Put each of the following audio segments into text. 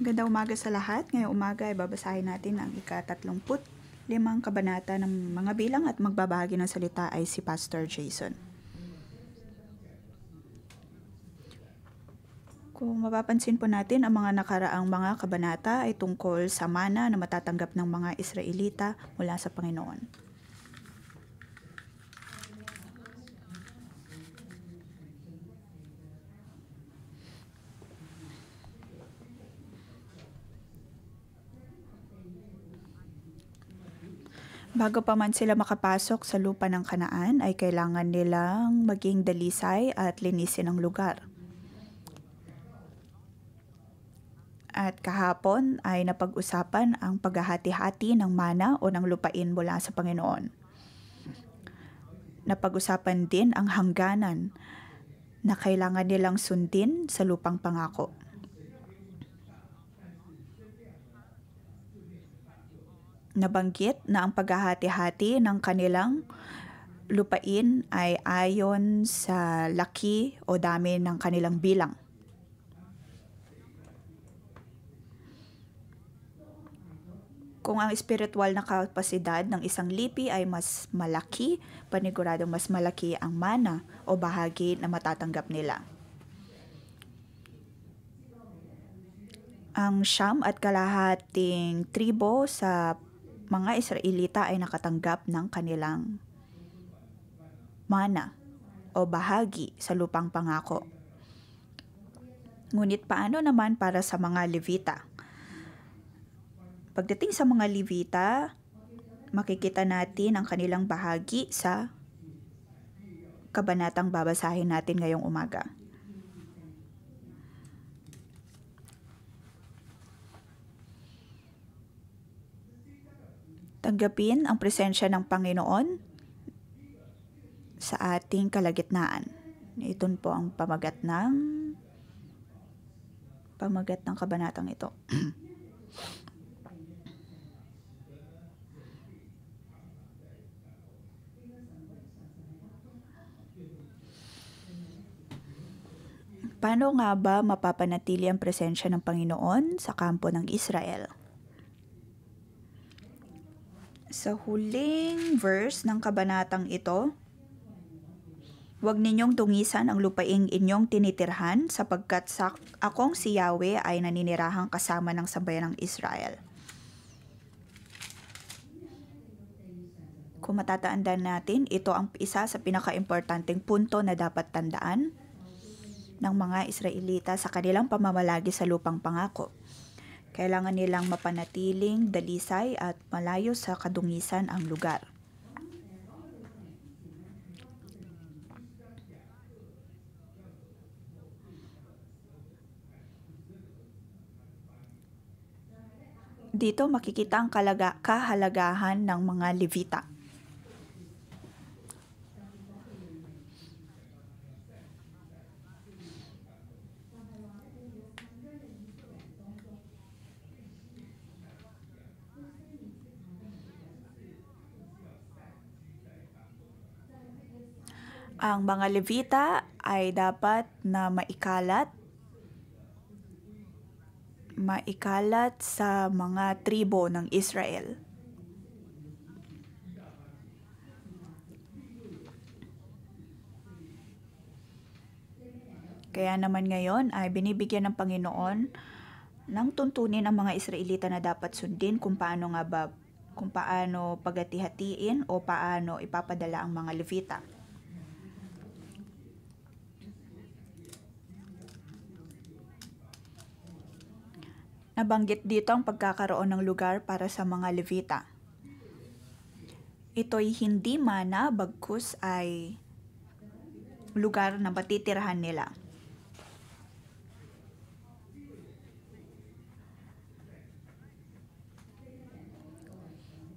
Magandang umaga sa lahat. Ngayong umaga ay babasahin natin ang ika-35 kabanata ng mga bilang at magbabahagi ng salita ay si Pastor Jason. Kung mapapansin po natin, ang mga nakaraang mga kabanata ay tungkol sa mana na matatanggap ng mga Israelita mula sa Panginoon. Bago pa man sila makapasok sa lupa ng Kanaan, ay kailangan nilang maging dalisay at linisin ang lugar. At kahapon ay napag-usapan ang paghahati-hati ng mana o ng lupain mula sa Panginoon. Napag-usapan din ang hangganan na kailangan nilang sundin sa lupang pangako. Nabanggit na ang paghahati-hati ng kanilang lupain ay ayon sa laki o dami ng kanilang bilang. Kung ang espiritual na kapasidad ng isang lipi ay mas malaki, paniguradong mas malaki ang mana o bahagi na matatanggap nila. Ang 9.5 tribo sa mga Israelita ay nakatanggap ng kanilang mana o bahagi sa lupang pangako. Ngunit paano naman para sa mga Levita? Pagdating sa mga Levita, makikita natin ang kanilang bahagi sa kabanatang babasahin natin ngayong umaga. Tanggapin ang presensya ng Panginoon sa ating kalagitnaan. Ito po ang pamagat ng kabanatang ito. Paano nga ba mapapanatili ang presensya ng Panginoon sa kampo ng Israel? Sa huling verse ng kabanatang ito, huwag ninyong tungisan ang lupaing inyong tinitirhan sapagkat akong si Yahweh ay naninirahang kasama ng sambayan ng Israel. Kung matatandaan natin, ito ang isa sa pinaka-importanteng punto na dapat tandaan ng mga Israelita sa kanilang pamamalagi sa lupang pangako. Kailangan nilang mapanatiling dalisay at malayo sa kadungisan ang lugar. Dito makikita ang kahalagahan ng mga Levita. Ang mga Levita ay dapat na maikalat sa mga tribo ng Israel. Kaya naman ngayon ay binibigyan ng Panginoon ng tuntunin ang mga Israelita na dapat sundin kung paano paghati-hatiin o paano ipapadala ang mga Levita. Nabanggit dito ang pagkakaroon ng lugar para sa mga Levita. Ito'y hindi mana bagkus ay lugar na matitirhan nila.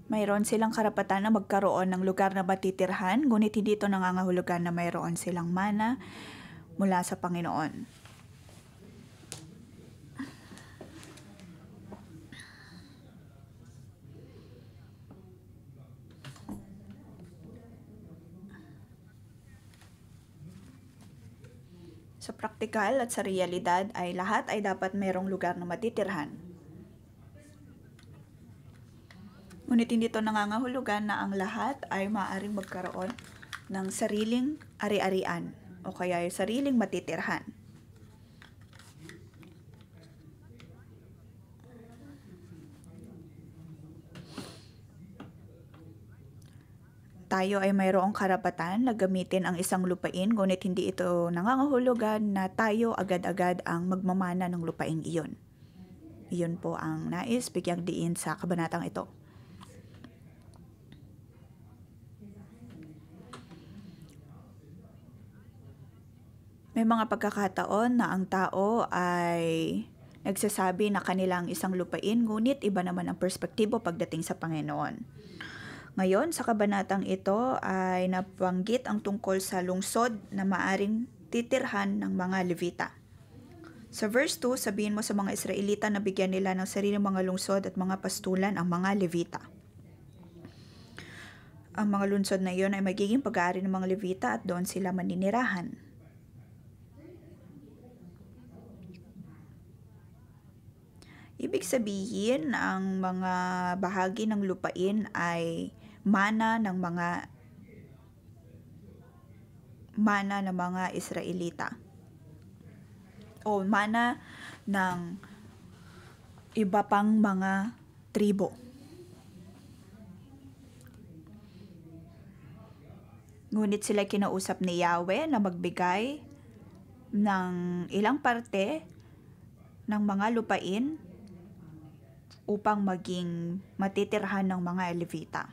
Mayroon silang karapatan na magkaroon ng lugar na matitirhan, ngunit hindi ito nangangahulugan na mayroon silang mana mula sa Panginoon. Sa praktikal at sa realidad ay lahat ay dapat mayroong lugar na matitirhan. Ngunit hindi ito nangangahulugan na ang lahat ay maaaring magkaroon ng sariling ari-arian o kaya yung sariling matitirhan. Tayo ay mayroong karapatan na gamitin ang isang lupain, ngunit hindi ito nangangahulugan na tayo agad-agad ang magmamana ng lupaing iyon. Iyon po ang nais bigyang diin sa kabanatang ito. May mga pagkakataon na ang tao ay nagsasabi na kanilang isang lupain, ngunit iba naman ang perspektibo pagdating sa Panginoon. Ngayon, sa kabanatang ito ay nabanggit ang tungkol sa lungsod na maaring titirhan ng mga Levita. Sa verse 2, sabihin mo sa mga Israelita na bigyan nila ng sariling mga lungsod at mga pastulan ang mga Levita. Ang mga lungsod na iyon ay magiging pag-aari ng mga Levita at doon sila maninirahan. Ibig sabihin, ang mga bahagi ng lupain ay mana ng mga Israelita o mana ng iba pang mga tribo. Ngunit sila kinausap ni Yahweh na magbigay ng ilang parte ng mga lupain upang maging matitirhan ng mga Levita.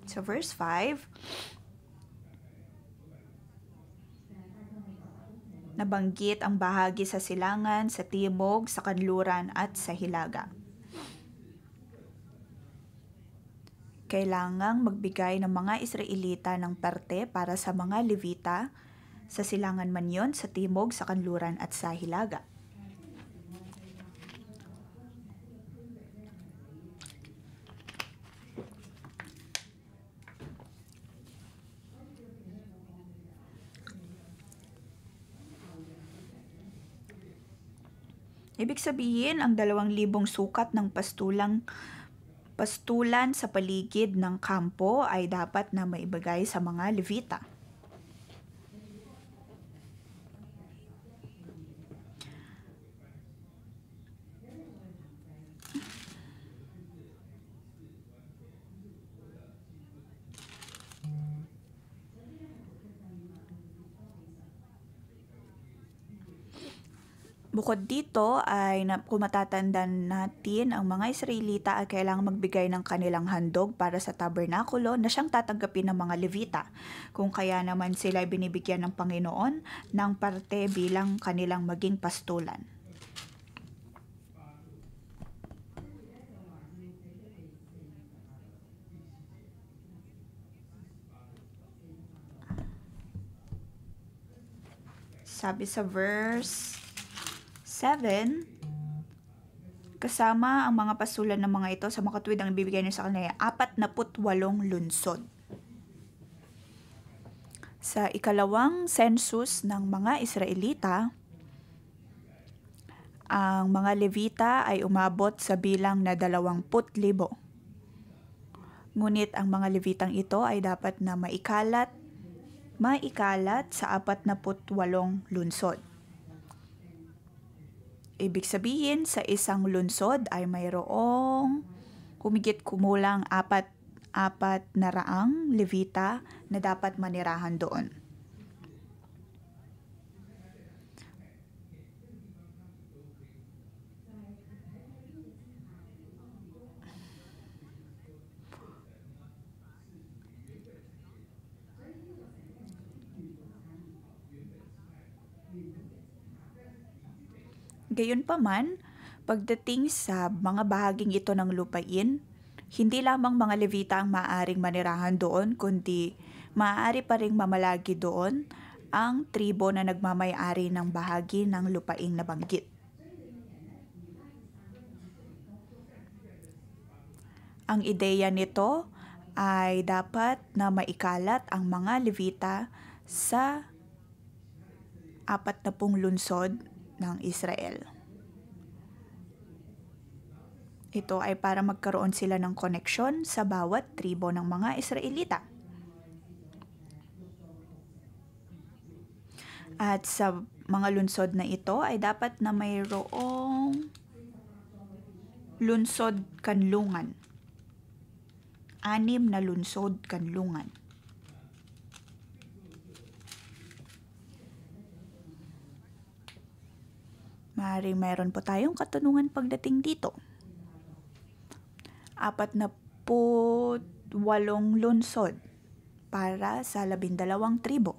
So verse 5, nabanggit ang bahagi sa silangan, sa timog, sa kanluran at sa hilaga. Kailangang magbigay ng mga Israelita ng parte para sa mga Levita, sa silangan man yon, sa timog, sa kanluran at sa hilaga. Ibig sabihin, ang 2,000 sukat ng pastulan sa paligid ng kampo ay dapat na maibigay sa mga Levita. Bukod dito ay kung matatandaan natin, ang mga Israelita ay kailangang magbigay ng kanilang handog para sa tabernakulo na siyang tatanggapin ng mga Levita. Kung kaya naman sila ay binibigyan ng Panginoon ng parte bilang kanilang maging pastulan. Sabi sa verse 7, kasama ang mga pastulan ng mga ito sa makatuwid ang ibibigay niya sa kanila 48 lungsod. Sa ikalawang census ng mga Israelita, ang mga Levita ay umabot sa bilang na 20,000. Ngunit ang mga Levitang ito ay dapat na maikalat sa 48 lungsod. Ibig sabihin, sa isang lungsod ay mayroong humigit kumulang 400 Levita na dapat manirahan doon. Gayunpaman, pagdating sa mga bahaging ito ng lupain, hindi lamang mga Levita ang maaaring manirahan doon, kundi maaari pa ring mamalagi doon ang tribo na nagmamay-ari ng bahagi ng lupaing nabanggit. Ang ideya nito ay dapat na maikalat ang mga Levita sa 40 lungsod ng Israel. Ito ay para magkaroon sila ng koneksyon sa bawat tribo ng mga Israelita. At sa mga lungsod na ito ay dapat na mayroong lungsod kanlungan. 6 na lungsod kanlungan. Maaaring mayroon po tayong katanungan pagdating dito. 48 lungsod para sa 12 tribo.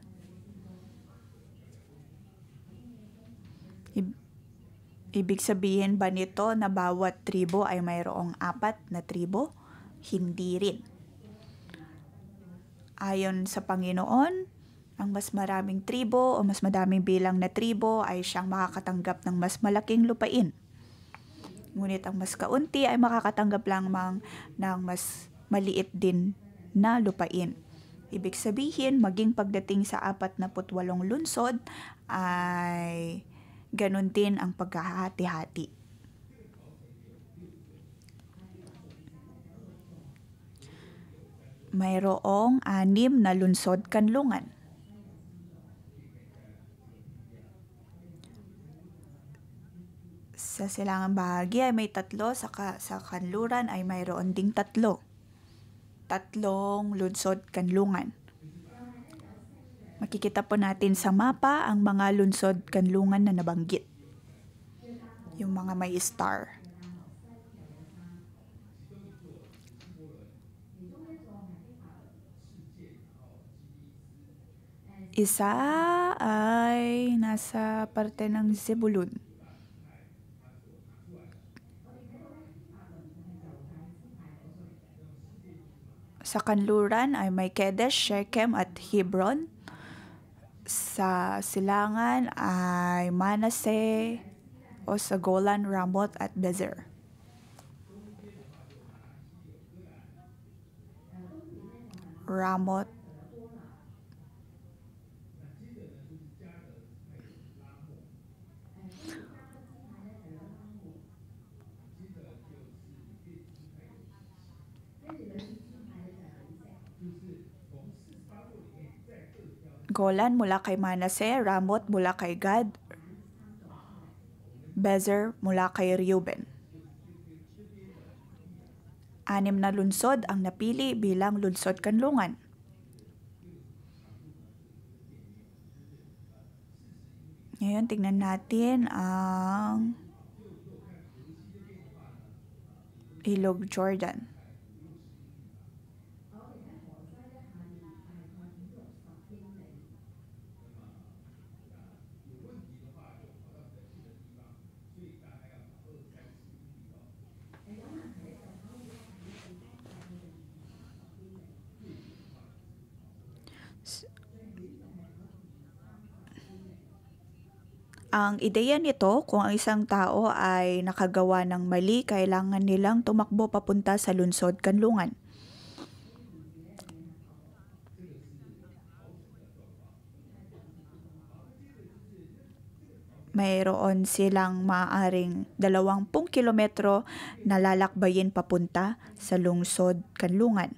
Ibig sabihin ba nito na bawat tribo ay mayroong 4 na tribo? Hindi rin. Ayon sa Panginoon, ang mas maraming tribo o mas madaming bilang na tribo ay siyang makakatanggap ng mas malaking lupain. Ngunit ang mas kaunti ay makakatanggap lamang ng mas maliit din na lupain. Ibig sabihin, maging pagdating sa 48 lungsod ay ganun din ang pagkahati-hati. Mayroong 6 na lungsod kanlungan. Sa silangang bahagi ay may 3, sa kanluran ay mayroon ding 3. 3 lungsod kanlungan. Makikita po natin sa mapa ang mga lungsod kanlungan na nabanggit. Yung mga may star. Isa ay nasa parte ng Zebulun. Sa kanluran ay may Kedesh, Shechem at Hebron. Sa silangan ay Manasseh o sa Golan, Ramoth at Bezer. Ramoth, Golan mula kay Manasseh, Ramoth mula kay Gad, Bezer mula kay Reuben. 6 na lungsod ang napili bilang lungsod kanlungan. Ngayon, tingnan natin ang Ilog Jordan. Ang ideya nito, kung ang isang tao ay nakagawa ng mali, kailangan nilang tumakbo papunta sa lungsod kanlungan. Mayroon silang maaaring 20 kilometro na lalakbayin papunta sa lungsod kanlungan.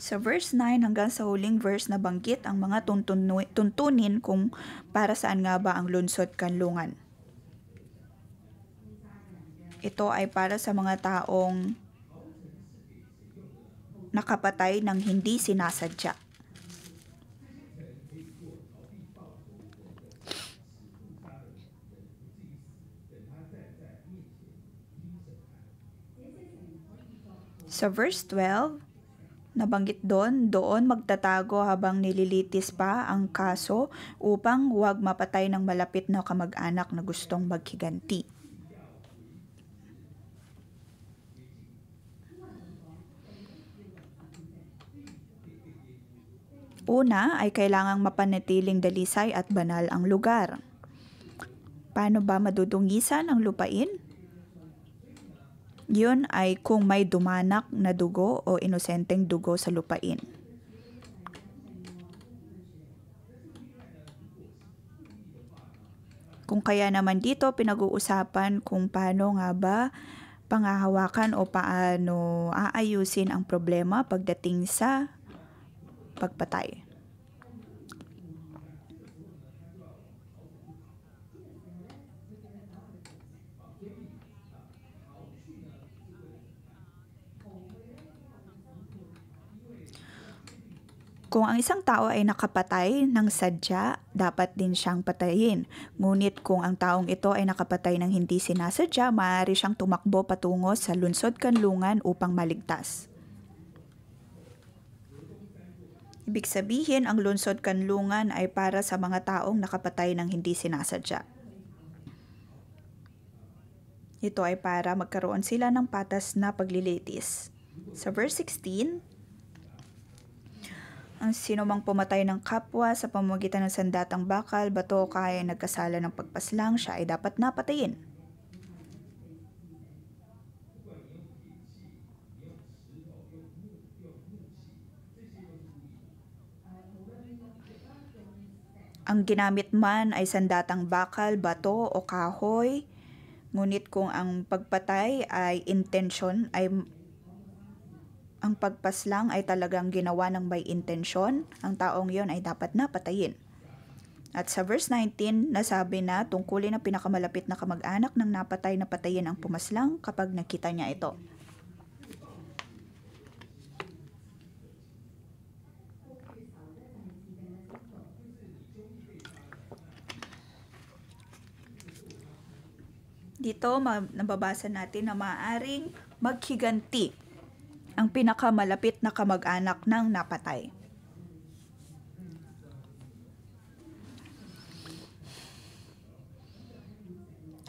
Sa verse 9 hanggang sa huling verse na banggit ang mga tuntunin kung para saan nga ba ang lungsod kanlungan. Ito ay para sa mga taong nakapatay ng hindi sinasadya. Sa verse 12, nabanggit doon magtatago habang nililitis pa ang kaso upang huwag mapatay ng malapit na kamag-anak na gustong maghiganti. Una ay kailangang mapanatiling dalisay at banal ang lugar. Paano ba madudungisan ang lupain? Yun ay kung may dumanak na dugo o inosenteng dugo sa lupain. Kung kaya naman dito pinag-uusapan kung paano nga ba panghahawakan o paano aayusin ang problema pagdating sa pagpatay. Kung ang isang tao ay nakapatay ng sadya, dapat din siyang patayin. Ngunit kung ang taong ito ay nakapatay ng hindi sinasadya, maaari siyang tumakbo patungo sa lungsod kanlungan upang maligtas. Ibig sabihin, ang lungsod kanlungan ay para sa mga taong nakapatay ng hindi sinasadya. Ito ay para magkaroon sila ng patas na paglilitis. Sa verse 16, ang sino mang pumatay ng kapwa sa pamamagitan ng sandatang bakal, bato o kaya nagkasala ng pagpaslang, siya ay dapat napatayin. Ang ginamit man ay sandatang bakal, bato o kahoy, ngunit kung ang pagpatay ay intensyon, ay ang pagpaslang ay talagang ginawa ng may intensyon, ang taong yon ay dapat na patayin. At sa verse 19, nasabi na tungkulin ng pinakamalapit na kamag-anak ng napatay na patayin ang pumaslang kapag nakita niya ito. Dito nababasa natin na maaaring maghiganti ang pinakamalapit na kamag-anak ng napatay.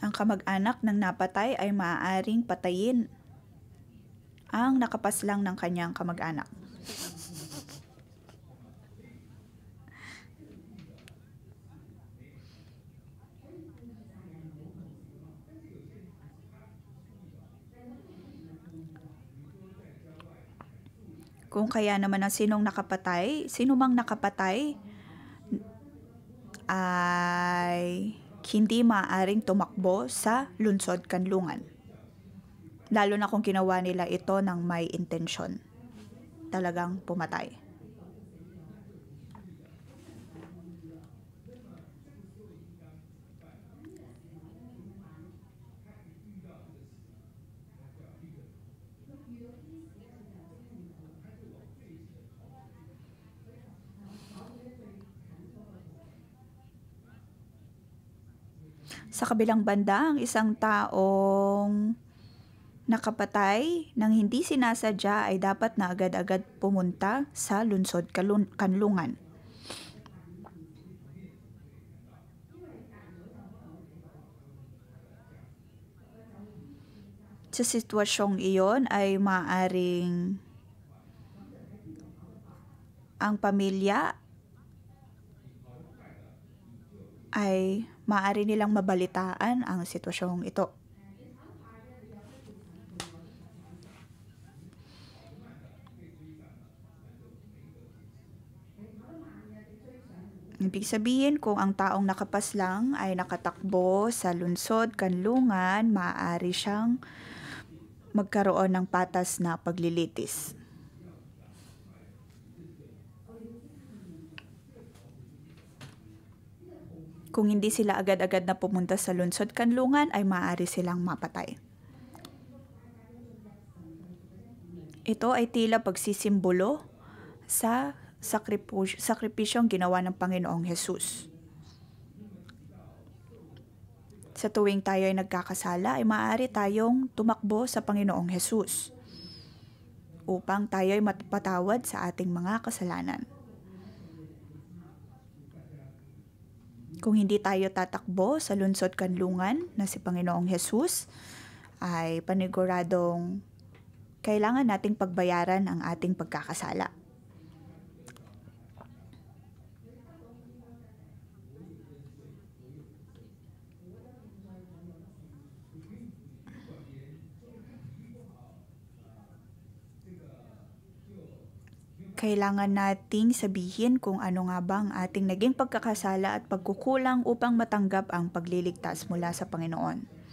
Ang kamag-anak ng napatay ay maaaring patayin ang nakapaslang ng kanyang kamag-anak. Kung kaya naman ang sino mang nakapatay ay hindi maaaring tumakbo sa lungsod kanlungan. Lalo na kung ginawa nila ito ng may intensyon. Talagang pumatay. Sa kabilang banda, ang isang taong nakapatay ng hindi sinasadya ay dapat na agad-agad pumunta sa lungsod kanlungan. Sa sitwasyong iyon ay maaring ang pamilya ay maaari nilang mabalitaan ang sitwasyong ito. Ibig sabihin, kung ang taong nakapaslang ay nakatakbo sa lungsod kanlungan, maaari siyang magkaroon ng patas na paglilitis. Kung hindi sila agad-agad na pumunta sa lungsod kanlungan, ay maaari silang mapatay. Ito ay tila pagsisimbolo sa sakripisyong ginawa ng Panginoong Hesus. Sa tuwing tayo ay nagkakasala, ay maaari tayong tumakbo sa Panginoong Hesus upang tayo ay mapatawad sa ating mga kasalanan. Kung hindi tayo tatakbo sa lungsod kanlungan na si Panginoong Hesus, ay paniguradong kailangan nating pagbayaran ang ating pagkakasala. Kailangan nating sabihin kung ano nga ba ang ating naging pagkakasala at pagkukulang upang matanggap ang pagliligtas mula sa Panginoon.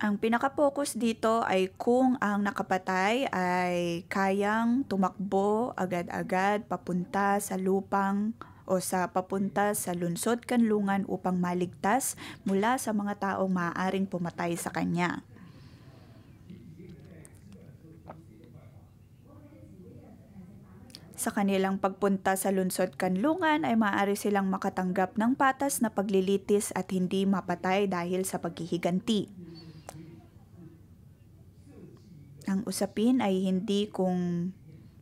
Ang pinaka-focus dito ay kung ang nakapatay ay kayang tumakbo agad-agad papunta sa lupang o papunta sa lungsod kanlungan upang maligtas mula sa mga taong maaaring pumatay sa kanya. Sa kanilang pagpunta sa lungsod kanlungan ay maaari silang makatanggap ng patas na paglilitis at hindi mapatay dahil sa paghihiganti. Ang usapin ay hindi kung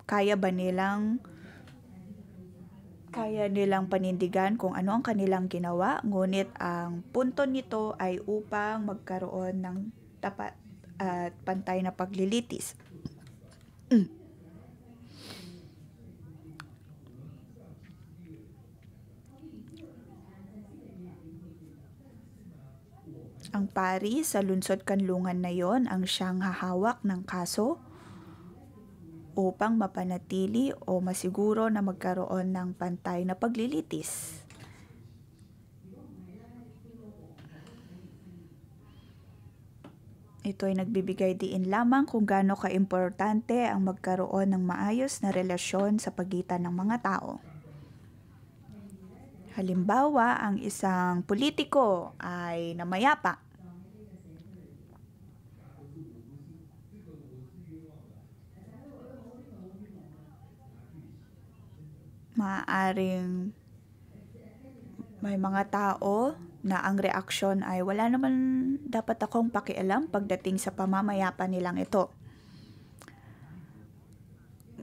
kaya nilang panindigan kung ano ang kanilang ginawa, ngunit ang punto nito ay upang magkaroon ng tapat at pantay na paglilitis. Ang pari sa lungsod kanlungan na yon ang siyang hahawak ng kaso upang mapanatili o masiguro na magkaroon ng pantay na paglilitis. Ito ay nagbibigay diin lamang kung gaano kaimportante ang magkaroon ng maayos na relasyon sa pagitan ng mga tao. Halimbawa, ang isang politiko ay namayapa. Maaaring may mga tao na ang reaksyon ay wala naman dapat akong pakialam pagdating sa pamamayapa nilang ito.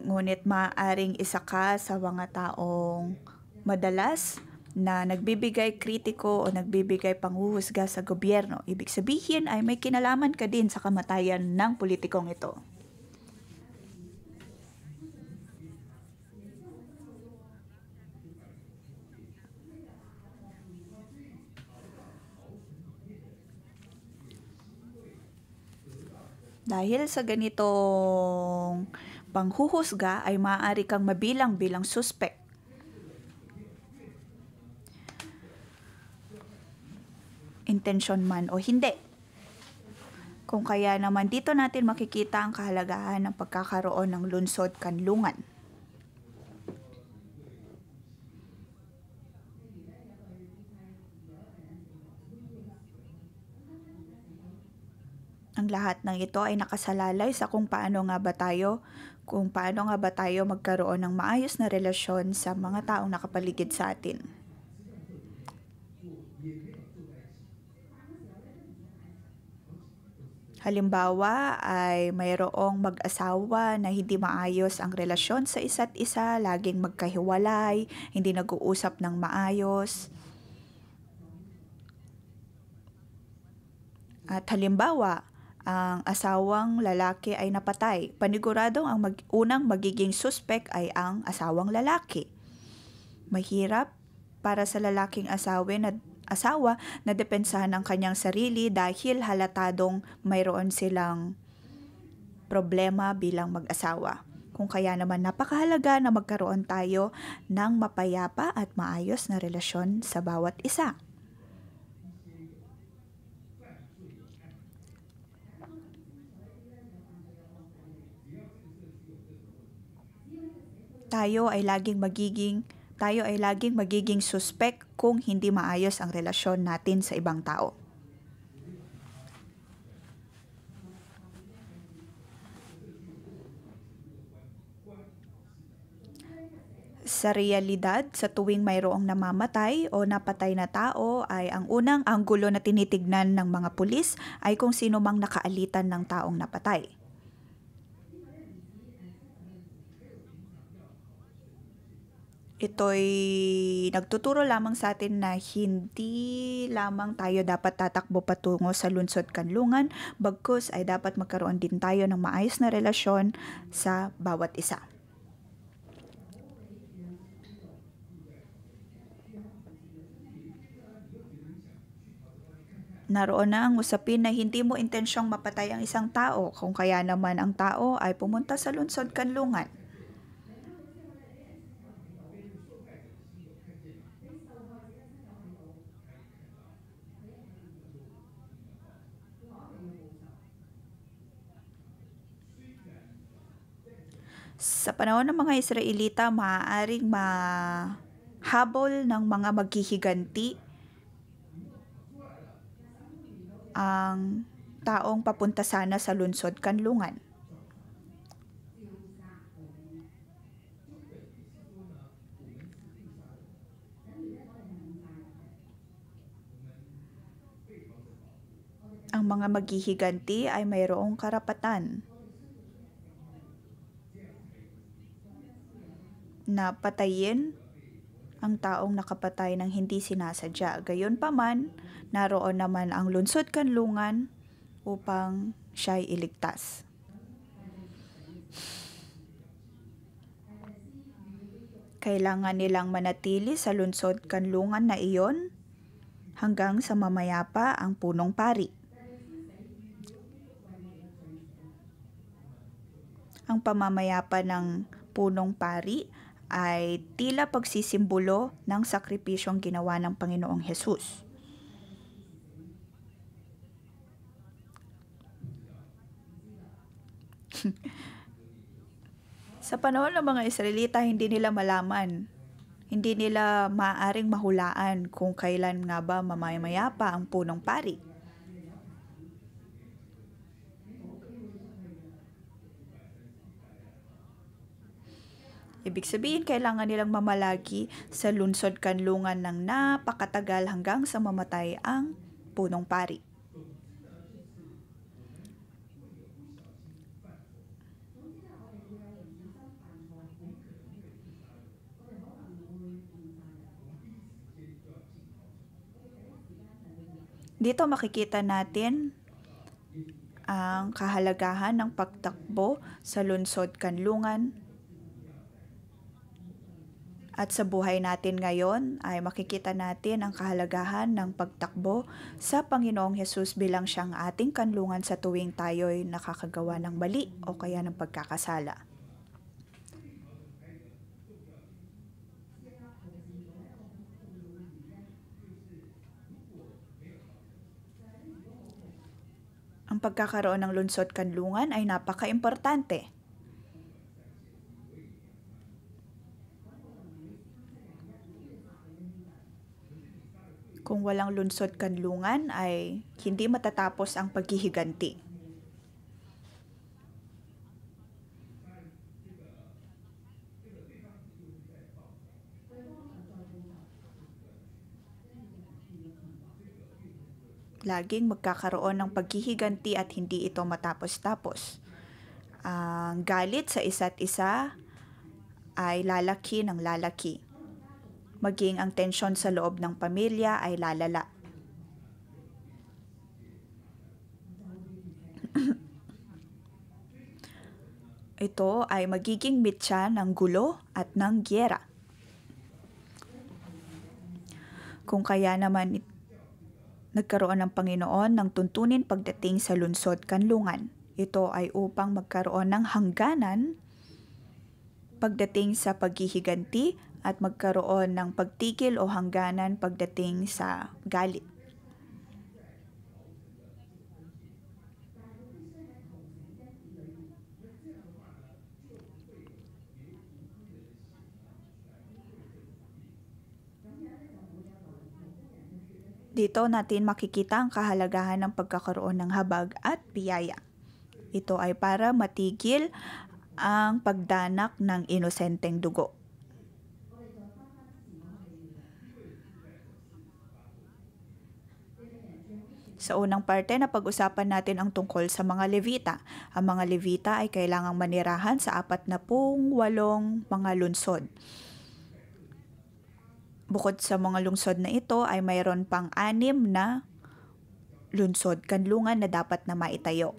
Ngunit maaaring isa ka sa mga taong madalas na nagbibigay kritiko o nagbibigay panghuhusga sa gobyerno. Ibig sabihin ay may kinalaman ka din sa kamatayan ng politikong ito. Dahil sa ganitong panghuhusga ay maaari kang mabilang bilang suspect. Intensyon man o hindi. Kung kaya naman dito natin makikita ang kahalagahan ng pagkakaroon ng lungsod kanlungan. Ang lahat ng ito ay nakasalalay sa kung paano nga ba tayo magkaroon ng maayos na relasyon sa mga taong nakapaligid sa atin. Halimbawa ay mayroong mag-asawa na hindi maayos ang relasyon sa isa't isa, laging magkahiwalay, hindi nag-uusap ng maayos. At halimbawa, ang asawang lalaki ay napatay. Paniguradong ang unang magiging suspect ay ang asawang lalaki. Mahirap para sa lalaking asawa na depensahan ang kanyang sarili dahil halatadong mayroon silang problema bilang mag-asawa. Kung kaya naman napakahalaga na magkaroon tayo ng mapayapa at maayos na relasyon sa bawat isa. Tayo ay laging magiging suspect kung hindi maayos ang relasyon natin sa ibang tao. Sa realidad, sa tuwing mayroong namamatay o napatay na tao ay ang unang anggulo na tinitignan ng mga pulis ay kung sino mang nakaalitan ng taong napatay. Ito'y nagtuturo lamang sa atin na hindi lamang tayo dapat tatakbo patungo sa lungsod kanlungan, bagkus ay dapat magkaroon din tayo ng maayos na relasyon sa bawat isa. Naroon na ang usapin na hindi mo intensyong mapatay ang isang tao, kung kaya naman ang tao ay pumunta sa lungsod kanlungan. Sa panahon ng mga Israelita, maaaring mahabol ng mga maghihiganti ang taong papunta sana sa lungsod kanlungan. Ang mga maghihiganti ay mayroong karapatan na patayin ang taong nakapatay ng hindi sinasadya. Gayunpaman, naroon naman ang lungsod kanlungan upang siya'y iligtas. Kailangan nilang manatili sa lungsod kanlungan na iyon hanggang sa mamayapa ang punong pari. Ang pamamayapa ng punong pari ay tila pagsisimbolo ng sakripisyong ginawa ng Panginoong Hesus. Sa panahon ng mga Israelita, hindi nila malaman, hindi nila maaaring mahulaan kung kailan nga ba mamamayapa ang punong pari. Ibig sabihin, kailangan nilang mamalagi sa lungsod kanlungan ng napakatagal hanggang sa mamatay ang punong pari. Dito makikita natin ang kahalagahan ng pagtakbo sa lungsod kanlungan. At sa buhay natin ngayon ay makikita natin ang kahalagahan ng pagtakbo sa Panginoong Hesus bilang siyang ating kanlungan sa tuwing tayo'y nakakagawa ng mali o kaya ng pagkakasala. Ang pagkakaroon ng lungsod kanlungan ay napaka-importante. Kung walang lungsod kanlungan ay hindi matatapos ang paghihiganti. Laging magkakaroon ng paghihiganti at hindi ito matapos-tapos. Ang galit sa isa't isa ay lalaki ng lalaki. Maging ang tensyon sa loob ng pamilya ay lalala. Ito ay magiging mitya ng gulo at ng giyera. Kung kaya naman nagkaroon ng Panginoon ng tuntunin pagdating sa lungsod kanlungan, ito ay upang magkaroon ng hangganan pagdating sa paghihiganti at magkaroon ng pagtigil o hangganan pagdating sa galit. Dito natin makikita ang kahalagahan ng pagkakaroon ng habag at biyaya. Ito ay para matigil ang pagdanak ng inosenteng dugo. Sa unang parte na pag-usapan natin ang tungkol sa mga Levita. Ang mga Levita ay kailangang manirahan sa 48 mga lungsod. Bukod sa mga lungsod na ito ay mayroon pang 6 na lungsod, kanlungan na dapat na maitayo.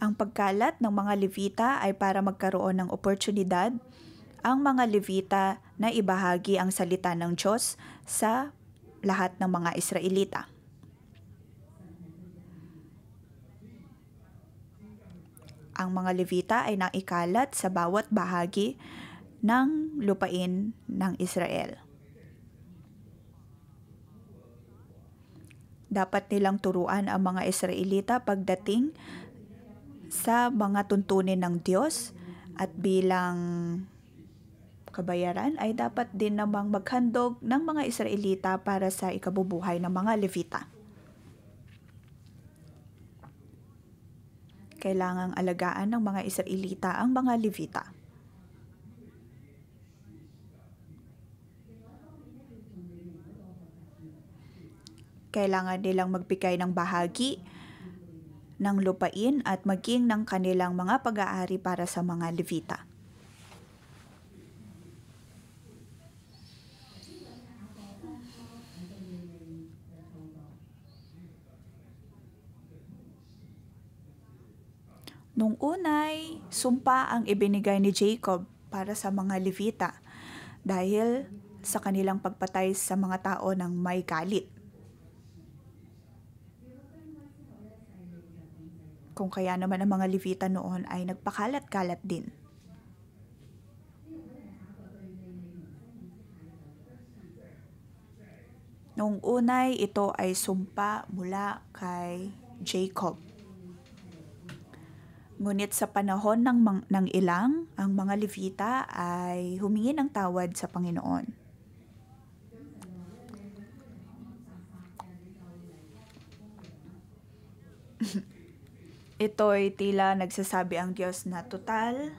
Ang pagkalat ng mga Levita ay para magkaroon ng oportunidad ang mga Levita na ibahagi ang salita ng Diyos sa lahat ng mga Israelita. Ang mga Levita ay naikalat sa bawat bahagi ng lupain ng Israel. Dapat nilang turuan ang mga Israelita pagdating sa mga tuntunin ng Diyos at bilang kabayaran ay dapat din namang maghandog ng mga Israelita para sa ikabubuhay ng mga Levita. Kailangang alagaan ng mga Israelita ang mga Levita. Kailangan nilang magbigay ng bahagi ng lupain at maging ng kanilang mga pag-aari para sa mga Levita. Nung unay, sumpa ang ibinigay ni Jacob para sa mga Levita dahil sa kanilang pagpatay sa mga tao ng may galit. Kung kaya naman ang mga Levita noon ay nagpakalat-kalat din. Noong unay, ito ay sumpa mula kay Jacob. Ngunit sa panahon ng ilang, ang mga Levita ay humingi ng tawad sa Panginoon. Ito'y tila nagsasabi ang Diyos na total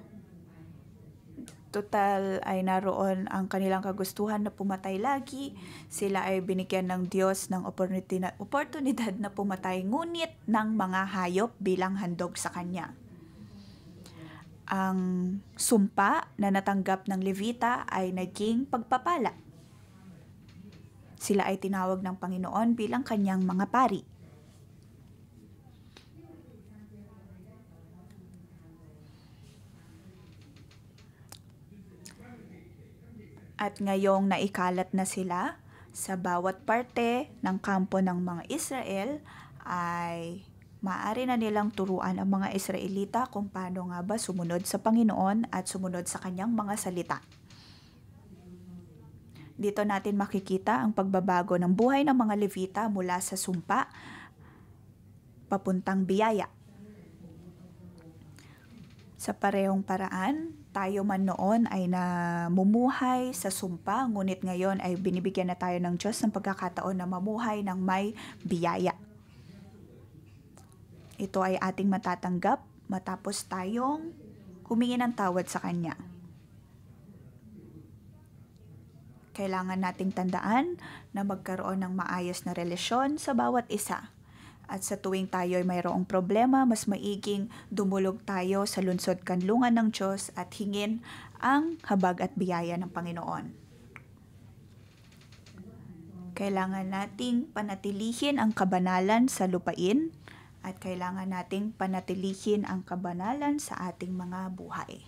ay naroon ang kanilang kagustuhan na pumatay lagi. Sila ay binigyan ng Diyos ng oportunidad na pumatay ngunit ng mga hayop bilang handog sa Kanya. Ang sumpa na natanggap ng Levita ay naging pagpapala. Sila ay tinawag ng Panginoon bilang Kanyang mga pari. At ngayong naikalat na sila sa bawat parte ng kampo ng mga Israel, ay maaari na nilang turuan ang mga Israelita kung paano nga ba sumunod sa Panginoon at sumunod sa Kanyang mga salita. Dito natin makikita ang pagbabago ng buhay ng mga Levita mula sa sumpa papuntang biyaya. Sa parehong paraan, tayo man noon ay namumuhay sa sumpa, ngunit ngayon ay binibigyan na tayo ng Diyos ng pagkakataon na mamuhay ng may biyaya. Ito ay ating matatanggap matapos tayong humingi ng tawad sa Kanya. Kailangan nating tandaan na magkaroon ng maayos na relasyon sa bawat isa. At sa tuwing tayo ay mayroong problema, mas maiging dumulog tayo sa lungsod kanlungan ng Diyos at hingin ang habag at biyaya ng Panginoon. Kailangan nating panatilihin ang kabanalan sa lupain at kailangan nating panatilihin ang kabanalan sa ating mga buhay.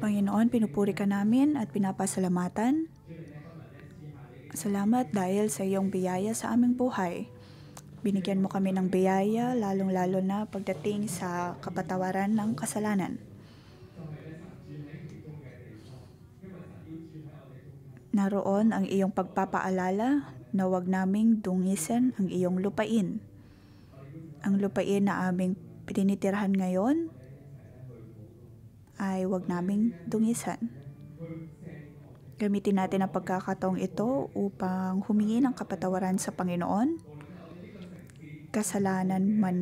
Panginoon, pinupuri ka namin at pinapasalamatan. Salamat dahil sa iyong biyaya sa aming buhay. Binigyan mo kami ng biyaya, lalong-lalo na pagdating sa kapatawaran ng kasalanan. Naroon ang iyong pagpapaalala na huwag naming dungisin ang iyong lupain. Ang lupain na aming pinitirahan ngayon ay huwag naming dungisan. Gamitin natin ang pagkakataong ito upang humingi ng kapatawaran sa Panginoon. Kasalanan man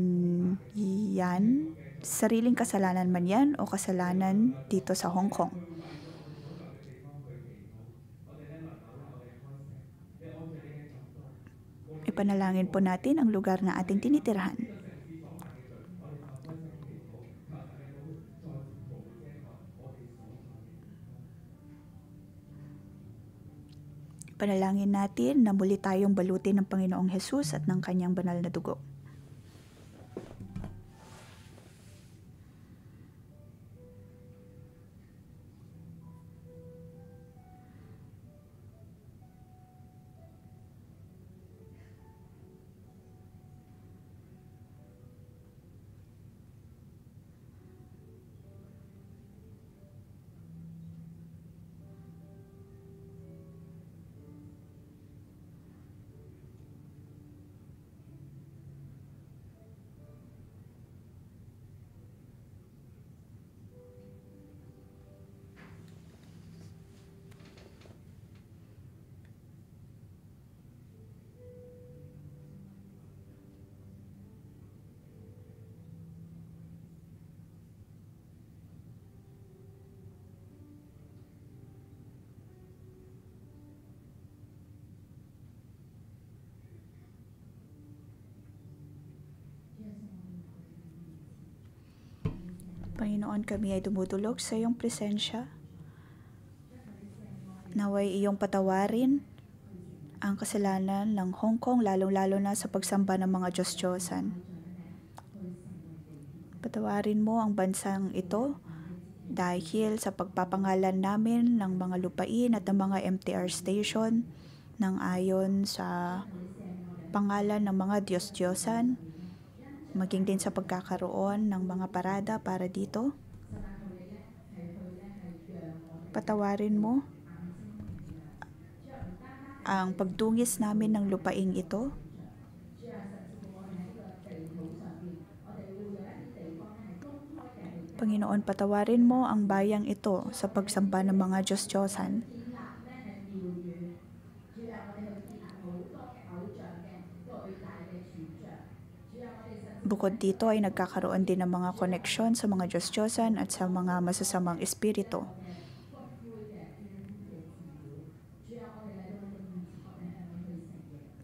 yan, sariling kasalanan man yan o kasalanan dito sa Hong Kong. Ipanalangin po natin ang lugar na ating tinitirahan. Panalangin natin na muli tayong balutin ng Panginoong Hesus at ng kanyang banal na dugo. Panginoon, kami ay dumudulog sa iyong presensya. Naway iyong patawarin ang kasalanan ng Hong Kong, lalong-lalo na sa pagsamba ng mga Diyos-Diyosan. Patawarin mo ang bansang ito dahil sa pagpapangalan namin ng mga lupain at ng mga MTR station nang ayon sa pangalan ng mga Diyos-Diyosan, maging din sa pagkakaroon ng mga parada para dito. Patawarin mo ang pagdungis namin ng lupaing ito. Panginoon, patawarin mo ang bayang ito sa pagsamba ng mga Diyos-Diyosan. Bukod dito ay nagkakaroon din ng mga koneksyon sa mga Diyos-Diyosan at sa mga masasamang espiritu.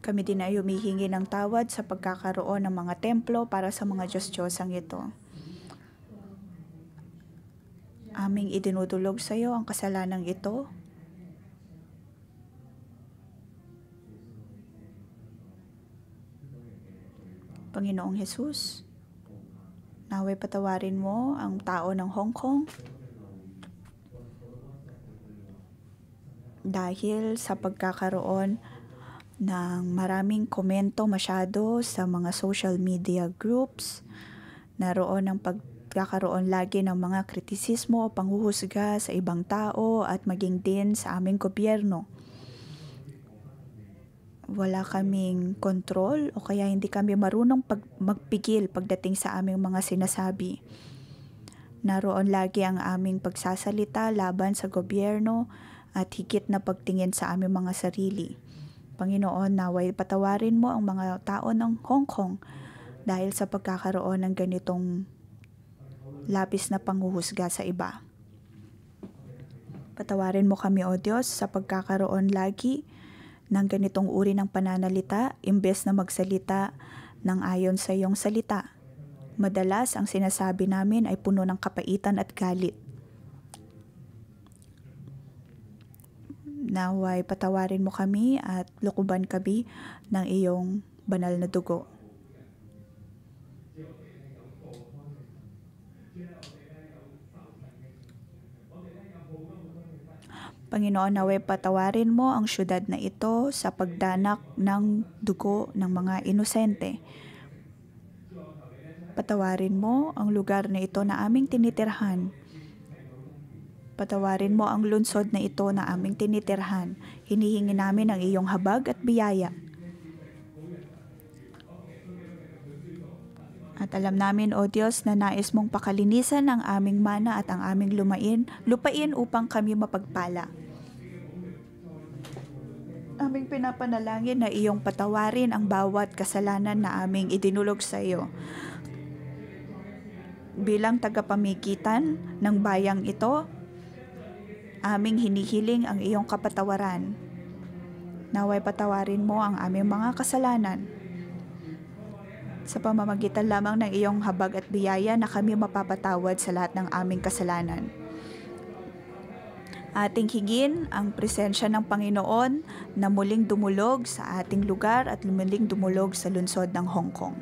Kami din ay humihingi ng tawad sa pagkakaroon ng mga templo para sa mga Diyos-Diyosang ito. Aming idinudulog sa iyo ang kasalanang ito. Panginoong Hesus, naway patawarin mo ang tao ng Hong Kong dahil sa pagkakaroon ng maraming komento masyado sa mga social media groups. Naroon ang pagkakaroon lagi ng mga kritisismo o panghuhusga sa ibang tao at maging din sa aming gobyerno. Wala kaming kontrol o kaya hindi kami marunong magpigil pagdating sa aming mga sinasabi. Naroon lagi ang aming pagsasalita laban sa gobyerno at higit na pagtingin sa aming mga sarili. Panginoon, naway patawarin mo ang mga tao ng Hong Kong dahil sa pagkakaroon ng ganitong labis na panghuhusga sa iba. Patawarin mo kami, O Diyos, sa pagkakaroon lagi ng ganitong uri ng pananalita imbes na magsalita ng ayon sa iyong salita. Madalas ang sinasabi namin ay puno ng kapaitan at galit. Naway patawarin mo kami at lukuban kami ng iyong banal na dugo. Panginoon, naway patawarin mo ang syudad na ito sa pagdanak ng dugo ng mga inosente. Patawarin mo ang lugar na ito na aming tinitirhan. Patawarin mo ang lungsod na ito na aming tinitirhan. Hinihingi namin ang iyong habag at biyaya. At alam namin, O Diyos, na nais mong pakalinisan ang aming mana at ang aming lupain upang kami mapagpala. Aming pinapanalangin na iyong patawarin ang bawat kasalanan na aming idinulog sa iyo. Bilang tagapamigitan ng bayang ito, aming hinihiling ang iyong kapatawaran. Naway patawarin mo ang aming mga kasalanan. Sa pamamagitan lamang ng iyong habag at biyaya na kami mapapatawad sa lahat ng aming kasalanan. Ating hingin ang presensya ng Panginoon na muling dumulog sa ating lugar at muling dumulog sa lungsod ng Hong Kong.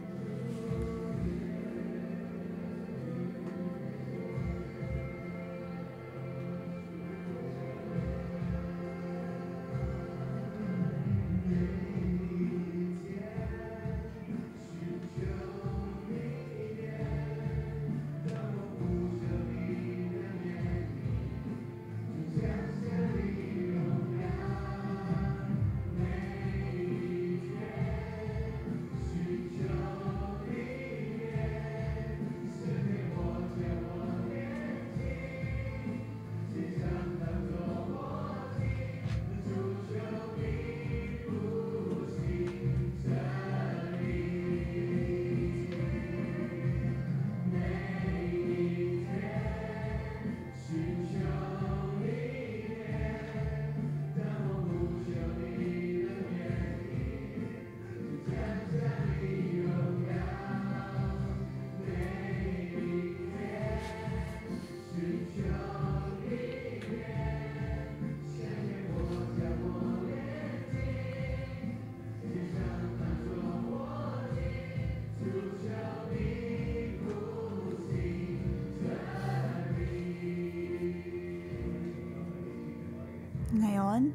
Ngayon,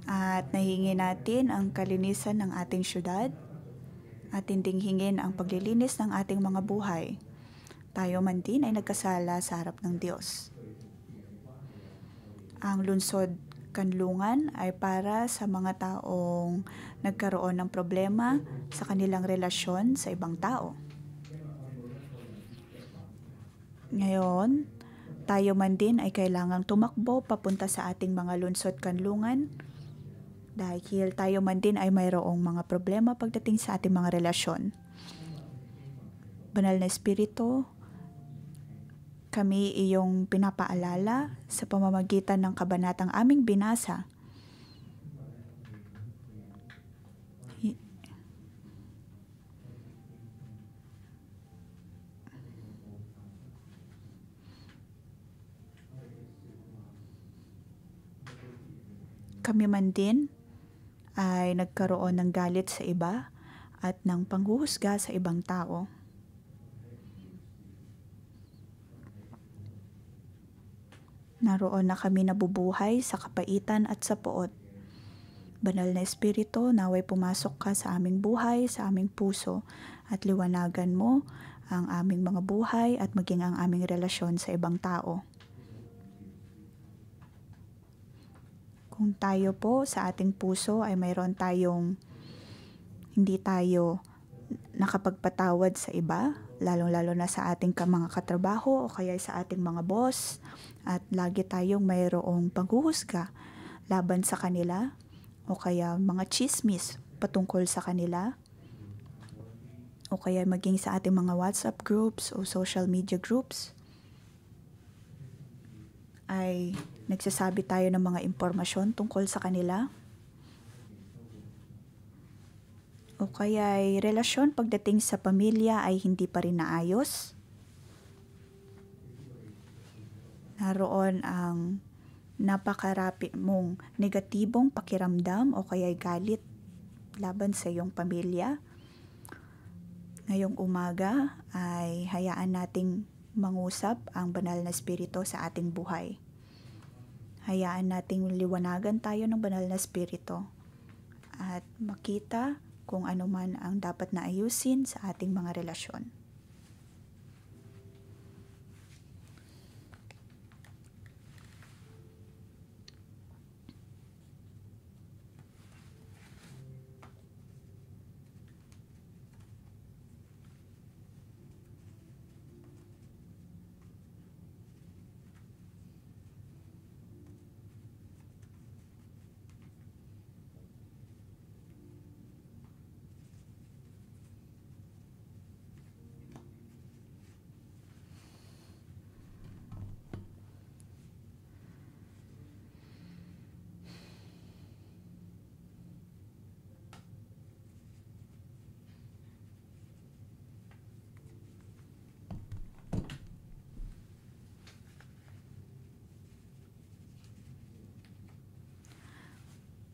at nahingi natin ang kalinisan ng ating syudad at hingin ang paglilinis ng ating mga buhay. Tayo man din ay nagkasala sa harap ng Diyos. Ang lungsod kanlungan ay para sa mga taong nagkaroon ng problema sa kanilang relasyon sa ibang tao. Ngayon, tayo man din ay kailangang tumakbo papunta sa ating mga lungsod kanlungan dahil tayo man din ay mayroong mga problema pagdating sa ating mga relasyon. Banal na Espiritu, kami iyong pinapaalala sa pamamagitan ng kabanatang aming binasa. Kami man din ay nagkaroon ng galit sa iba at ng panghuhusga sa ibang tao. Naroon na kami nabubuhay sa kapaitan at sa poot. Banal na Espiritu, naway pumasok ka sa aming buhay, sa aming puso, at liwanagan mo ang aming mga buhay at maging ang aming relasyon sa ibang tao. Kung tayo po sa ating puso ay mayroon tayong hindi tayo nakapagpatawad sa iba, lalong-lalo na sa ating mga katrabaho o kaya sa ating mga boss, at lagi tayong mayroong panghuhusga laban sa kanila o kaya mga chismis patungkol sa kanila o kaya maging sa ating mga WhatsApp groups o social media groups, ay nagsasabi tayo ng mga impormasyon tungkol sa kanila. O kaya ay relasyon pagdating sa pamilya ay hindi pa rin naayos. Naroon ang napakarami mong negatibong pakiramdam o kaya galit laban sa iyong pamilya. Ngayong umaga ay hayaan nating mangusap ang banal na Espiritu sa ating buhay. Hayaan nating liwanagan tayo ng banal na espiritu at makita kung ano man ang dapat na ayusin sa ating mga relasyon.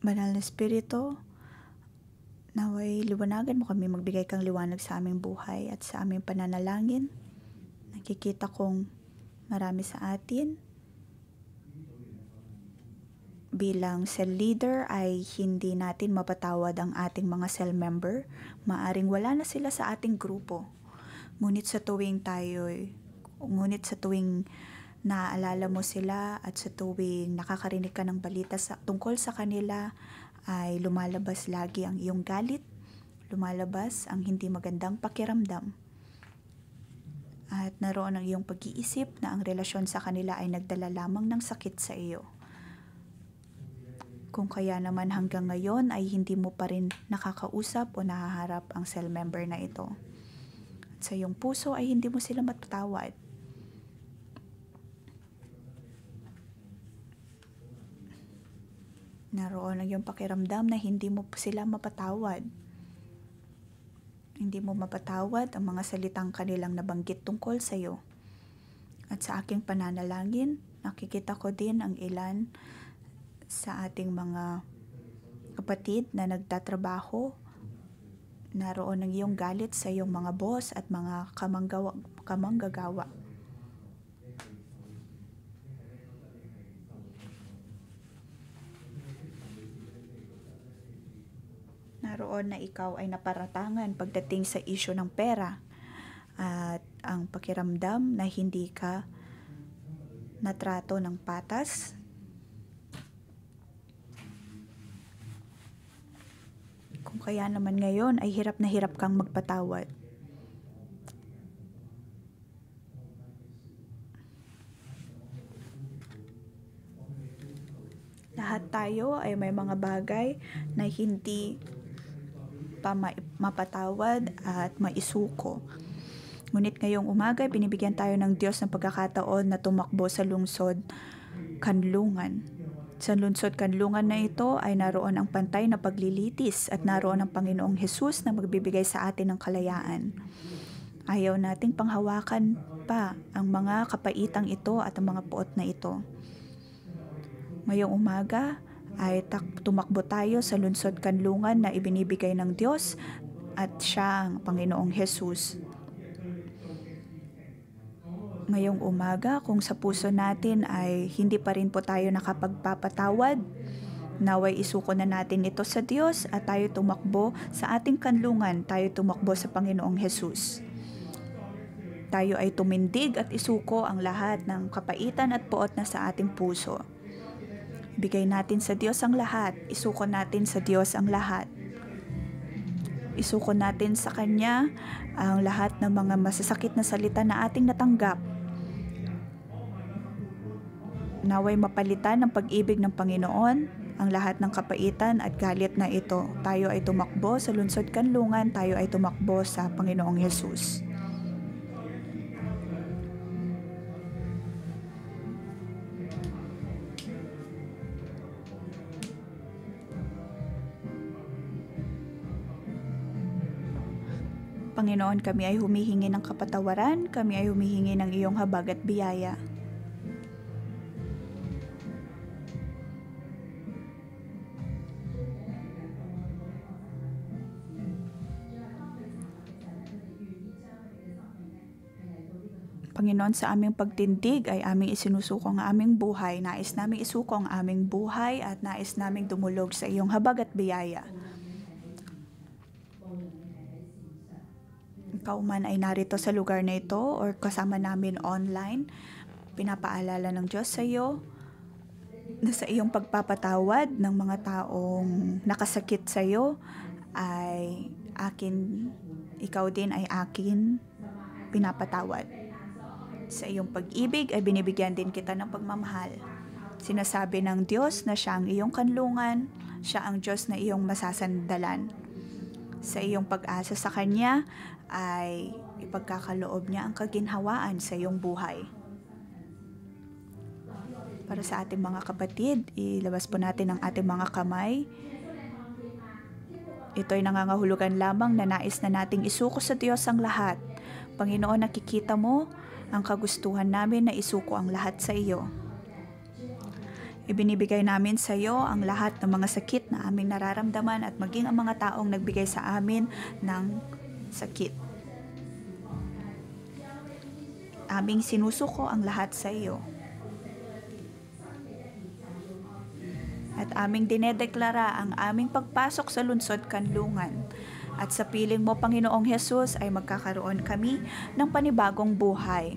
Banal na Espiritu, naway liwanagan mo kami, magbigay kang liwanag sa aming buhay at sa aming pananalangin. Nakikita kong marami sa atin bilang cell leader ay hindi natin mapatawad ang ating mga cell member. Maaring wala na sila sa ating grupo. Ngunit sa tuwing naaalala mo sila at sa tuwing nakakarinig ka ng balita tungkol sa kanila, ay lumalabas lagi ang iyong galit, lumalabas ang hindi magandang pakiramdam. At naroon ang iyong pag-iisip na ang relasyon sa kanila ay nagdala lamang ng sakit sa iyo. Kung kaya naman hanggang ngayon ay hindi mo pa rin nakakausap o nahaharap ang cell member na ito. At sa iyong puso ay hindi mo sila matatawad. Naroon ang iyong pakiramdam na hindi mo sila mapatawad. Hindi mo mapatawad ang mga salitang kanilang nabanggit tungkol sa iyo. At sa aking pananalangin, nakikita ko din ang ilan sa ating mga kapatid na nagtatrabaho. Naroon ang iyong galit sa iyong mga boss at mga kamanggagawa. Naroon na ikaw ay naparatangan pagdating sa isyu ng pera at ang pakiramdam na hindi ka natrato ng patas. Kung kaya naman ngayon ay hirap na hirap kang magpatawad. Lahat tayo ay may mga bagay na hindi pa mapatawad at maisuko. Ngunit ngayong umaga, binibigyan tayo ng Diyos ng pagkakataon na tumakbo sa lungsod kanlungan. Sa lungsod kanlungan na ito ay naroon ang pantay na paglilitis at naroon ang Panginoong Hesus na magbibigay sa atin ng kalayaan. Ayaw nating panghawakan pa ang mga kapaitang ito at ang mga puot na ito. Ngayong umaga ay tumakbo tayo sa lungsod kanlungan na ibinibigay ng Diyos at siya ang Panginoong Hesus. Ngayong umaga, kung sa puso natin ay hindi pa rin po tayo nakapagpapatawad, naway isuko na natin ito sa Diyos at tayo tumakbo sa ating kanlungan, tayo tumakbo sa Panginoong Hesus. Tayo ay tumindig at isuko ang lahat ng kapaitan at puot na sa ating puso. Bigay natin sa Diyos ang lahat. Isuko natin sa Diyos ang lahat. Isuko natin sa Kanya ang lahat ng mga masasakit na salita na ating natanggap. Naway mapalitan ng pag-ibig ng Panginoon ang lahat ng kapaitan at galit na ito. Tayo ay tumakbo sa lungsod kanlungan. Tayo ay tumakbo sa Panginoong Hesus. Panginoon, kami ay humihingi ng kapatawaran, kami ay humihingi ng iyong habag at biyaya. Panginoon, sa aming pagtindig ay aming isinusuko ang aming buhay. Nais naming isuko ang aming buhay at nais naming dumulog sa iyong habag at biyaya. Ikaw man ay narito sa lugar na ito or kasama namin online, pinapaalala ng Diyos sa iyo na sa iyong pagpapatawad ng mga taong nakasakit sa iyo ay ikaw din ay akin pinapatawad. Sa iyong pag-ibig ay binibigyan din kita ng pagmamahal. Sinasabi ng Diyos na siya ang iyong kanlungan, siya ang Diyos na iyong masasandalan. Sa iyong pag-asa sa Kanya ay ipagkakaloob niya ang kaginhawaan sa iyong buhay. Para sa ating mga kapatid, ilabas po natin ang ating mga kamay. Ito'y nangangahulugan lamang na nais na nating isuko sa Diyos ang lahat. Panginoon, nakikita mo ang kagustuhan namin na isuko ang lahat sa iyo. Ibinibigay namin sa iyo ang lahat ng mga sakit na aming nararamdaman at maging ang mga taong nagbigay sa amin ng sakit. Aming sinusuko ang lahat sa iyo. At aming dinedeklara ang aming pagpasok sa lungsod kanlungan. At sa piling mo, Panginoong Hesus, ay magkakaroon kami ng panibagong buhay.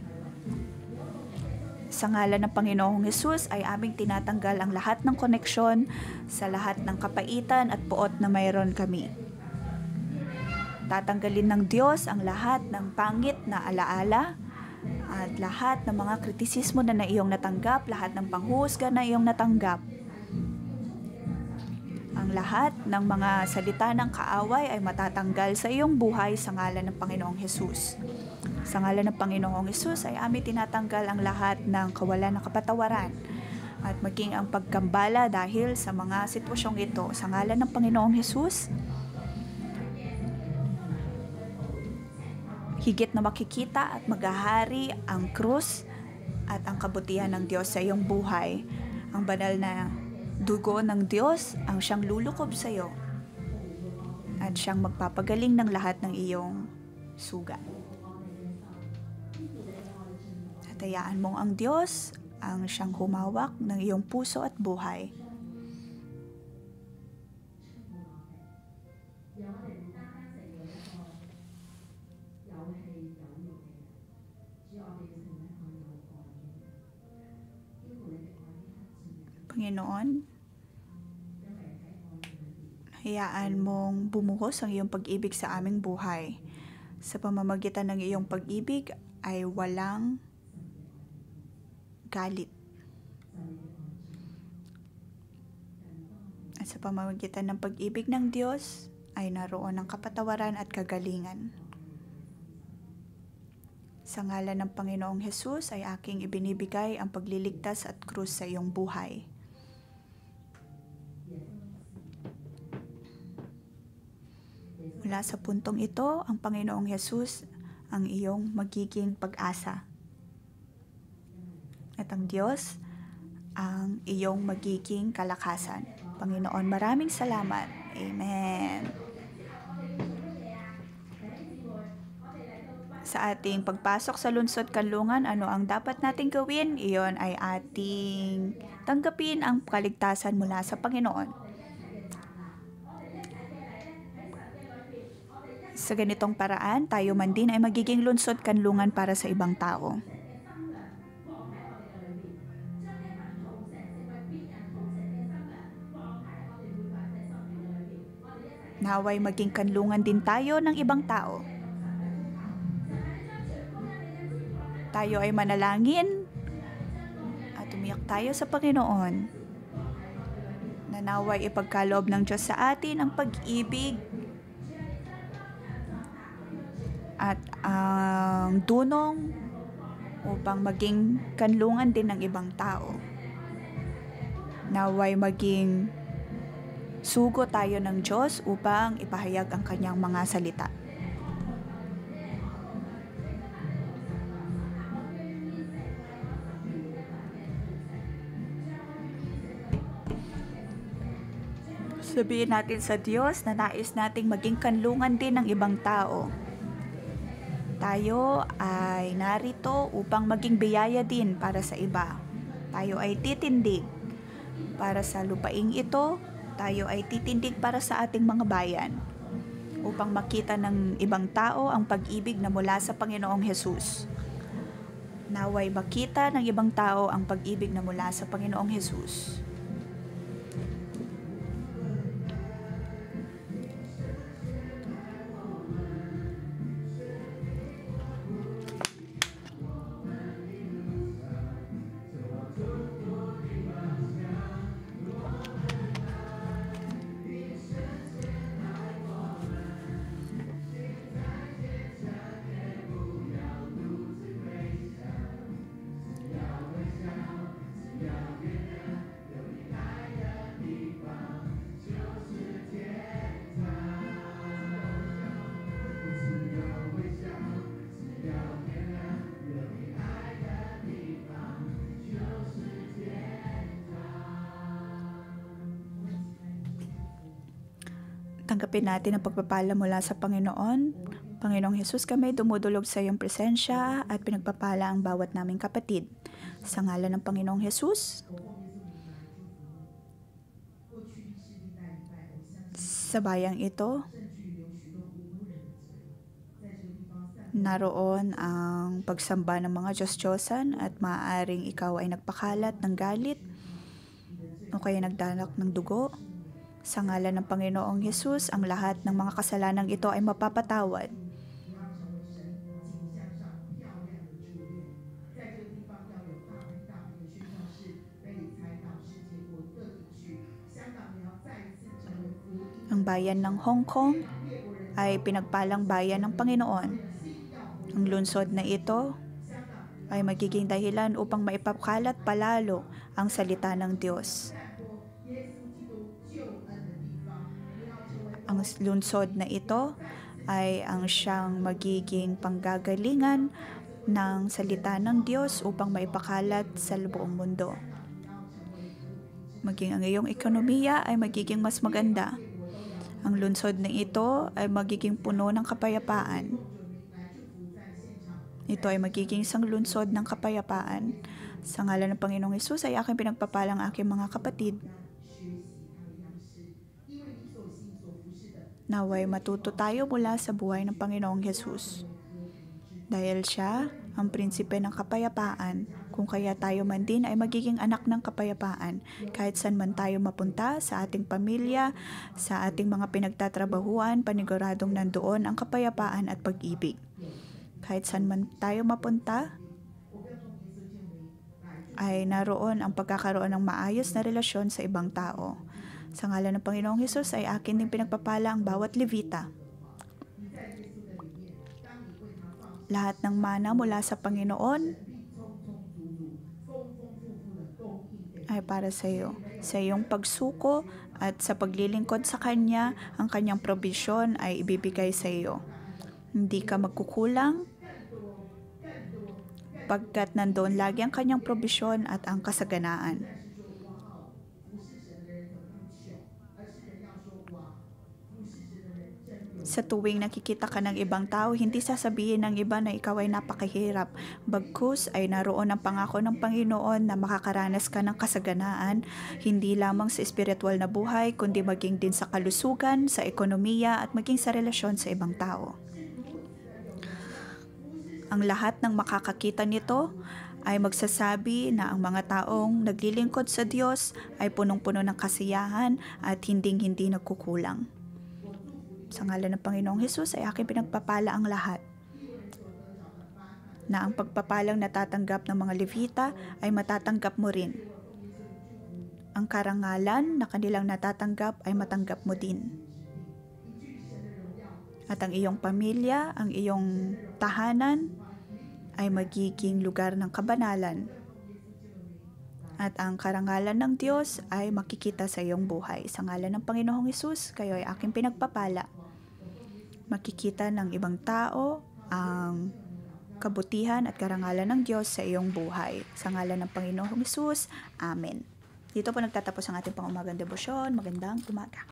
Sa ngalan ng Panginoong Hesus ay aming tinatanggal ang lahat ng koneksyon sa lahat ng kapaitan at puot na mayroon kami. Tatanggalin ng Diyos ang lahat ng pangit na alaala at lahat ng mga kritisismo na iyong natanggap, lahat ng panghuhusga na iyong natanggap. Ang lahat ng mga salita ng kaaway ay matatanggal sa iyong buhay sa ngalan ng Panginoong Hesus. Sa ngalan ng Panginoong Hesus ay aming tinatanggal ang lahat ng kawalan ng kapatawaran at maging ang pagkambala dahil sa mga sitwasyong ito. Sa ngalan ng Panginoong Hesus, higit na makikita at maghahari ang krus at ang kabutihan ng Diyos sa iyong buhay. Ang banal na dugo ng Diyos ang siyang lulukob sa iyo at siyang magpapagaling ng lahat ng iyong sugat. At hayaan mong ang Diyos ang siyang humawak ng iyong puso at buhay. Panginoon, hayaan mong bumuhos ang iyong pag-ibig sa aming buhay. Sa pamamagitan ng iyong pag-ibig ay walang galit. At sa pamamagitan ng pag-ibig ng Diyos ay naroon ang kapatawaran at kagalingan. Sa ngalan ng Panginoong Hesus ay aking ibinibigay ang pagliligtas at krus sa iyong buhay. Mula sa puntong ito, ang Panginoong Hesus ang iyong magiging pag-asa. At ang Diyos ang iyong magiging kalakasan. Panginoon, maraming salamat. Amen. Sa ating pagpasok sa lungsod kanlungan, ano ang dapat nating gawin? Iyon ay ating tanggapin ang kaligtasan mula sa Panginoon. Sa ganitong paraan, tayo man din ay magiging lungsod kanlungan para sa ibang tao. Naway maging kanlungan din tayo ng ibang tao. Tayo ay manalangin at umiyak tayo sa Panginoon. Nanaway ipagkaloob ng Diyos sa atin ang pag-ibig at ang dunong upang maging kanlungan din ng ibang tao. Naway maging sugo tayo ng Diyos upang ipahayag ang kanyang mga salita. Sabihin natin sa Diyos na nais nating maging kanlungan din ng ibang tao. Tayo ay narito upang maging biyaya din para sa iba. Tayo ay titindig para sa lupaing ito. Tayo ay titindig para sa ating mga bayan upang makita ng ibang tao ang pag-ibig na mula sa Panginoong Hesus. Naway makita ng ibang tao ang pag-ibig na mula sa Panginoong Hesus. Tanggapin natin ang pagpapala mula sa Panginoon. Panginoong Hesus, kami dumudulog sa iyong presensya at pinagpapala ang bawat naming kapatid. Sa ngalan ng Panginoong Hesus, sa bayang ito, naroon ang pagsamba ng mga Diyos-Diyosan at maaaring ikaw ay nagpakalat ng galit o kaya nagdalak ng dugo. Sa ngalan ng Panginoong Hesus, ang lahat ng mga kasalanang ito ay mapapatawad. Ang bayan ng Hong Kong ay pinagpalang bayan ng Panginoon. Ang lungsod na ito ay magiging dahilan upang maipakalat palalo ang salita ng Diyos. Ang lungsod na ito ay ang siyang magiging panggagalingan ng salita ng Diyos upang maipakalat sa buong mundo. Maging ang iyong ekonomiya ay magiging mas maganda. Ang lungsod na ito ay magiging puno ng kapayapaan. Ito ay magiging isang lungsod ng kapayapaan. Sa ngalan ng Panginoong Hesus ay aking pinagpapalang aking mga kapatid. Naway matuto tayo mula sa buhay ng Panginoong Hesus. Dahil siya ang prinsipe ng kapayapaan, kung kaya tayo man din ay magiging anak ng kapayapaan kahit saan man tayo mapunta sa ating pamilya, sa ating mga pinagtatrabahuan, paniguradong nandoon ang kapayapaan at pag-ibig. Kahit saan man tayo mapunta, ay naroon ang pagkakaroon ng maayos na relasyon sa ibang tao. Sa ngalan ng Panginoong Hesus ay akin din pinagpapala ang bawat Levita. Lahat ng mana mula sa Panginoon ay para sa iyo. Sa iyong pagsuko at sa paglilingkod sa Kanya, ang Kanyang probisyon ay ibibigay sa iyo. Hindi ka magkukulang pagkat nandoon lagi ang Kanyang probisyon at ang kasaganaan. Sa tuwing nakikita ka ng ibang tao, hindi sasabihin ng iba na ikaw ay napakahirap. Bagkus ay naroon ang pangako ng Panginoon na makakaranas ka ng kasaganaan, hindi lamang sa espiritual na buhay, kundi maging din sa kalusugan, sa ekonomiya at maging sa relasyon sa ibang tao. Ang lahat ng makakakita nito ay magsasabi na ang mga taong naglilingkod sa Diyos ay punong-puno ng kasiyahan at hinding-hindi nagkukulang. Sa ngalan ng Panginoong Hesus ay aking pinagpapala ang lahat. Na ang pagpapalang natatanggap ng mga Levita ay matatanggap mo rin. Ang karangalan na kanilang natatanggap ay matanggap mo din. At ang iyong pamilya, ang iyong tahanan ay magiging lugar ng kabanalan. At ang karangalan ng Diyos ay makikita sa iyong buhay. Sa ngalan ng Panginoong Hesus, kayo ay aking pinagpapala. Makikita ng ibang tao ang kabutihan at karangalan ng Diyos sa iyong buhay. Sa ngalan ng Panginoong Hesus, Amen. Dito po nagtatapos ang ating pang-umagang debosyon. Magandang umaga.